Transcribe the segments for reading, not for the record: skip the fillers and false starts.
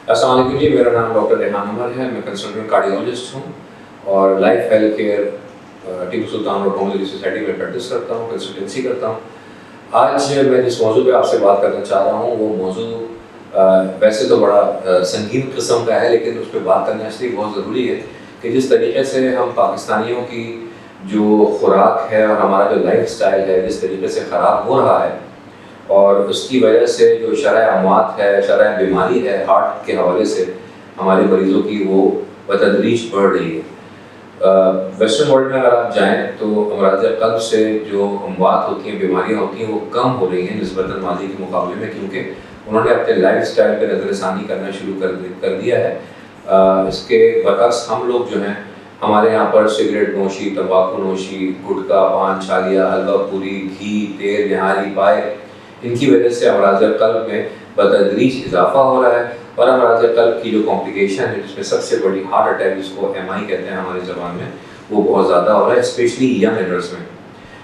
अस्सलाम वालेकुम जी, मेरा नाम डॉक्टर रेहान अमर है। मैं कंसल्टेंट कार्डियोलॉजिस्ट हूँ और life health care Tipu Sultan road homeopathy society में प्रैक्टिस करता हूँ, कंसल्टेंसी करता हूँ। आज मैं जिस मौजू पे आपसे बात करना चाह रहा हूँ वो मौजू वैसे तो बड़ा संगीन किस्म का है, लेकिन उस पर बात करना इसलिए बहुत ज़रूरी है कि जिस तरीके से हम पाकिस्तानियों की जो खुराक है और हमारा जो लाइफ स्टाइल है जिस तरीके से ख़राब हो रहा है और उसकी वजह से जो शरह अमवात है, शरह बीमारी है हार्ट के हवाले से हमारे मरीज़ों की वो बतदरीज बढ़ रही है। वेस्टर्न वर्ल्ड में अगर आप जाएँ तो अमराज़ क़ल्ब से जो अमवात होती हैं, बीमारियाँ होती हैं, वो कम हो रही हैं निस्बतन माजी के मुकाबले में, क्योंकि उन्होंने अपने लाइफ स्टाइल पर नज़रसानी करना शुरू कर दिया है। इसके बरअक्स हम लोग जो हैं, हमारे यहाँ पर सिगरेट नोशी, तंबाकू नोशी, गुटखा, पान, छालिया, हलवा पूरी, घी, तेल, निहारी, पाए, इनकी वजह से अमराज़ क़ल्ब में बतदरीज इजाफा हो रहा है। और अमराज़ क़ल्ब की जो कॉम्प्लिकेशन है जिसमें सबसे बड़ी हार्ट अटैक, जिसको MI कहते हैं हमारी ज़बान में, वो बहुत ज़्यादा हो रहा है, स्पेशली यंग एडल्ट्स में।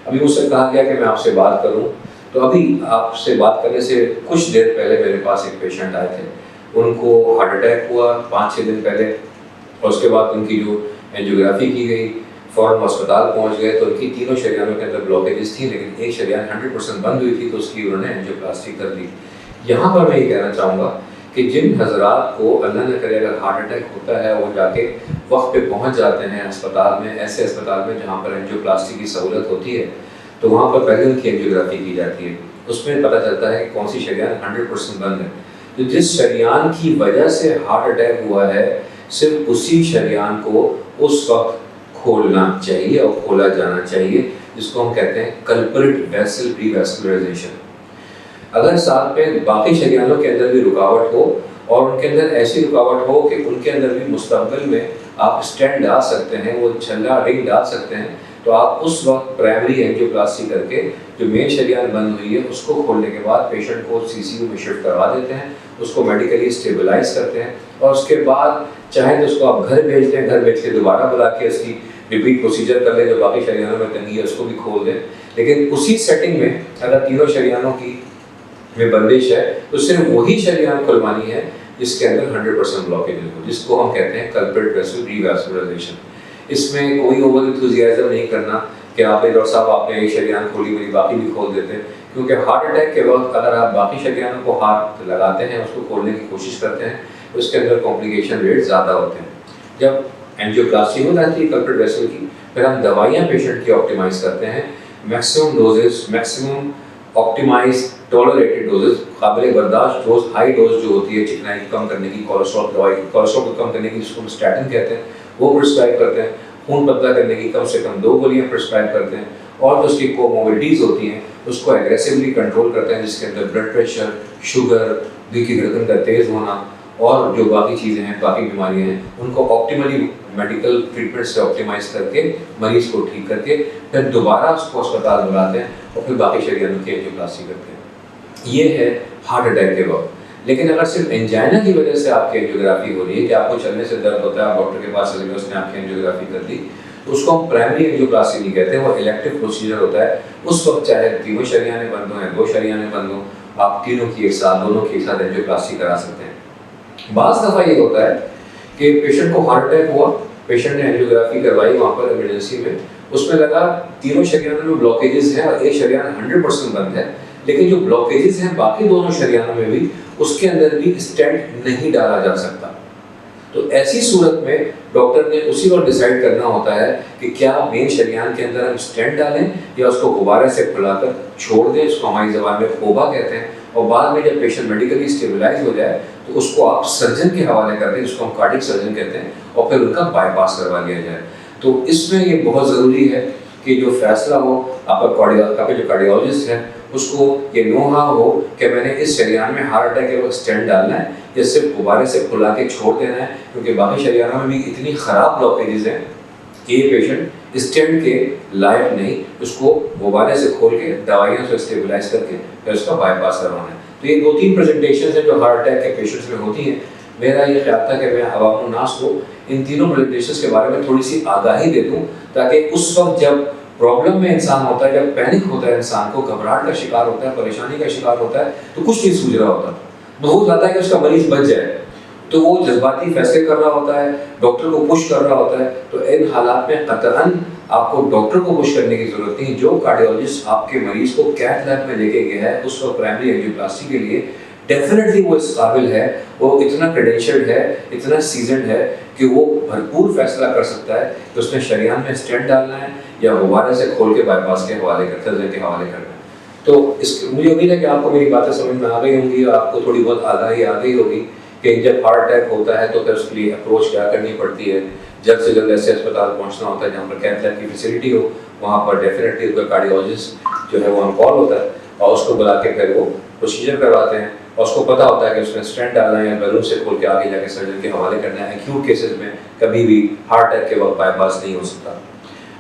अभी मुझसे कहा गया कि मैं आपसे बात करूं, तो अभी आपसे बात करने से कुछ देर पहले मेरे पास एक पेशेंट आए थे। उनको हार्ट अटैक हुआ 5-6 दिन पहले और उसके बाद उनकी जो एंजियोग्राफी की गई, फ़ौरन अस्पताल पहुंच गए तो उनकी तीनों शरीयानों के अंदर ब्लॉकेजेस थी, लेकिन एक शरीयान 100% बंद हुई थी, तो उसकी उन्होंने एंजियोप्लास्टी कर दी। यहाँ पर मैं ये कहना चाहूँगा कि जिन हजरात को अल्लाह न करे अगर हार्ट अटैक होता है, वो जाके वक्त पे पहुँच जाते हैं अस्पताल में, ऐसे अस्पताल में जहाँ पर एंजियोप्लास्टी की सहूलत होती है, तो वहाँ पर पहले उनकी एंजियोग्राफी की जाती है। उसमें पता चलता है कि कौन सी शरीयान 100% बंद है। तो जिस शरीयान की वजह से हार्ट अटैक हुआ है, सिर्फ उसी शरीयान को उस वक्त खोलना चाहिए और खोला जाना चाहिए, जिसको हम कहते हैं कल्प्रिट वेसल रीवैस्कुलराइजेशन। अगर साथ में बाकी शरीयानों के अंदर भी रुकावट हो और उनके अंदर ऐसी रुकावट हो कि उनके अंदर भी मुस्तकबिल में आप स्टेंट डाल सकते हैं, वो छल्ला रिंग डाल सकते हैं, तो आप उस वक्त प्राइमरी एंजियोप्लास्टी करके जो मेन शरीयान बंद हुई है उसको खोलने के बाद पेशेंट को CCU में शिफ्ट करवा देते हैं, उसको मेडिकली स्टेबलाइज करते हैं और उसके बाद चाहे तो उसको आप घर भेज दें, घर भेज के दोबारा बुला के उसकी रिपीट प्रोसीजर कर लें, जो बाकी शरीयानों में तंगी है उसको भी खोल दें। लेकिन उसी सेटिंग में अगर तीनों शरीयानों की में बंदिश है तो सिर्फ वही शरीयान खुलवानी है जिसके अंदर 100% ब्लॉकेज हो, जिसको हम कहते हैं कल्प्रिट वेसल रीवैस्कुलराइजेशन। इसमें कोई ओवर एंथुसियाज्म नहीं करना कि आप डॉक्टर साहब आपने एक शरीयान खोली, मेरी बाकी भी खोल देते हैं, क्योंकि हार्ट अटैक के वक्त अगर आप बाकी शरीयानों को हाथ लगाते हैं, उसको खोलने की कोशिश करते हैं, तो उसके अंदर कॉम्प्लिकेशन रेट ज़्यादा होते हैं। जब एंजियोप्लास्टी हो जाती है कल्प्रिट वेसल की, फिर हम दवाइयाँ पेशेंट की ऑप्टिमाइज़ करते हैं, maximum doses, maximum optimize tolerated doses, काबिल बर्दाश्त डोज, हाई डोज जो होती है चिकनाई को कम करने की, कोलेस्ट्रॉल दवाई कोलेस्ट्रॉल को कम करने की, जिसको हम स्टैटिन कहते हैं, वो प्रिस्क्राइब करते हैं। खून पतला करने की कम से कम 2 गोलियाँ प्रिस्क्राइब करते हैं और जो उसकी कोमोबिलिटीज़ होती हैं उसको एग्रेसिवली कंट्रोल करते हैं, जिसके अंदर ब्लड प्रेशर, शुगर, दिल की धड़कन का तेज़ होना और जो बाकी चीज़ें हैं, बाकी बीमारियाँ हैं, उनको ऑप्टिमली मेडिकल ट्रीटमेंट से ऑप्टिमाइज करके मरीज़ को ठीक करके फिर दोबारा उसको अस्पताल बुलाते हैं और फिर बाकी शरीयानों की एंजियोप्लास्टी करते हैं। ये है हार्ट अटैक के वक्त। लेकिन अगर सिर्फ एंजाइना की वजह से आपकी एंजियोग्राफी हो रही है कि आपको चलने से दर्द होता है, आप डॉक्टर के पास चले गए, उसने आपकी एंजियोग्राफी कर दी, तो उसको हम प्राइमरी एंजियोप्लास्टी नहीं कहते, वो इलेक्टिव प्रोसीजर होता है। उस वक्त चाहे तीनों शरीयानें बंद हों या 2 शरीयानें बंद हों, आप तीनों की एक साथ, दोनों की एक साथ एंजियोप्लास्टी करा सकते हैं। बाज़ दफ़ा ये होता है कि पेशेंट को हार्ट अटैक हुआ, पेशेंट ने एंजियोग्राफी करवाई वहाँ पर इमरजेंसी में, उसमें लगा तीनों शरीयानों में ब्लॉकेजेस हैं और एक शरीयान 100% बंद है, लेकिन जो ब्लॉकेजेस हैं बाकी दोनों शरीयानों में भी, उसके अंदर भी स्टेंट नहीं डाला जा सकता। तो ऐसी सूरत में डॉक्टर ने उसी वक्त डिसाइड करना होता है कि क्या मेन शरीयान के अंदर हम स्टेंट डालें या उसको गुब्बारे से फुलाकर छोड़ दें, इसको हमारी ज़बान में खोबा कहते हैं, और बाद में जब पेशेंट मेडिकली स्टेबलाइज हो जाए तो उसको आप सर्जन के हवाले कर दें, जिसको हम कार्डियक सर्जन कहते हैं, और फिर उनका बाईपास करवा लिया जाए। तो इसमें ये बहुत ज़रूरी है कि जो फैसला हो आपका जो कार्डियोलॉजिस्ट है उसको ये नोहा हो कि मैंने इस शरीयान में हार्ट अटैक के वक्त स्टेंट डालना है या सिर्फ गुब्बारे से फुला के छोड़ देना है, क्योंकि बाकी शरीयानों में भी इतनी ख़राब ब्लॉकेजेस हैं कि ये पेशेंट स्टेंट के लायक नहीं, उसको गुब्बारे से खोल के दवाइयों से स्टेबलाइज करके फिर उसका बाईपास करवाना है। तो ये 2-3 प्रेजेंटेशन हैं जो हार्ट अटैक के पेशेंट्स में होती हैं। मेरा ये ख्याल था कि मैं अवाम नास को इन तीनों प्रेजेंटेशंस के बारे में थोड़ी सी आगाही दे दूँ, ताकि उस वक्त जब प्रॉब्लम में इंसान होता है, जब पैनिक होता है, इंसान को घबराहट का शिकार होता है, परेशानी का शिकार होता है, तो कुछ नहीं सूझ रहा होता, बहुत ज़्यादा है कि उसका मरीज बच जाए, تو وہ جذباتی فیصلے کر رہا ہوتا ہے، ڈاکٹر کو پش کر رہا ہوتا ہے. تو ان حالات میں قطعاً آپ کو ڈاکٹر کو پش کرنے کی ضرورت نہیں. جو کارڈیولوجسٹ آپ کے مریض کو کیتھ لیب میں لے کے گیا ہے اس وقت پرائمری اینجیوپلاسٹی کے لیے، ڈیفینیٹلی وہ اس قابل ہے، وہ اتنا کریڈینشیلڈ ہے، اتنا سیزنڈ ہے کہ وہ بھرپور فیصلہ کر سکتا ہے کہ اس نے شریان میں اسٹینٹ ڈالنا ہے یا دوبارہ سے کھول کے بائی پاس کے حوالے کے حوالے کرنا ہے. تو مجھے امید ہے کہ آپ کو میری باتیں سمجھ میں آ گئی ہوں گی اور آپ کو تھوڑی بہت آگاہی آ گئی ہوگی کہ جب ہارٹ اٹیک ہوتا ہے تو پھر اس کے لیے اپروچ کیا کرنی پڑتی ہے. جلد سے جلد ایسے اسپتال پہنچنا ہوتا ہے جہاں پر کیتھ لیب کی فیسلٹی ہو، وہاں پر ڈیفینیٹلی اس کا کارڈیولوجسٹ جو ہے وہ آن کال ہوتا ہے اور اس کو بلا کے پھر وہ پروسیجر کرواتے ہیں اور اس کو پتہ ہوتا ہے کہ اس نے اسٹینٹ ڈالنا ہے یا بیلون سے کھول کے آگے جا کے سرجن کے حوالے کرنا ہے. ایکیوٹ کیسز میں کبھی بھی ہارٹ اٹیک کے وقت بائی پاس نہیں ہو سکتا.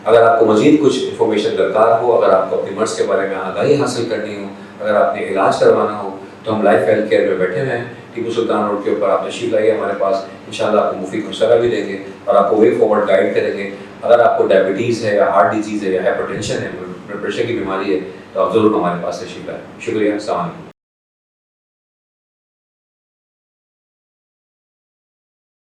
اگر آپ کو مزید کچھ انفارمیشن درکار ہو، اگر آپ کو اپنی مرض کے بارے میں آگاہی حاصل کرنی ہو، اگر آپ نے علاج کروانا ہو، تو ہم لائف ہیلتھ کیئر میں بیٹھے ہوئے ہیں ٹیپو سلطان روڈ کے اوپر. آپ تشریف لائیے ہمارے پاس، انشاءاللہ آپ کو مفید مشورہ بھی دیں گے اور آپ کو وے فارورڈ گائیڈ کریں گے. اگر آپ کو ڈائبٹیز ہے یا ہارٹ ڈیزیز ہے یا ہائپر ٹینشن ہے، بلڈ پریشر کی بیماری ہے، تو آپ ضرور ہمارے پاس تشریف لائیں. شکریہ، السلام علیکم.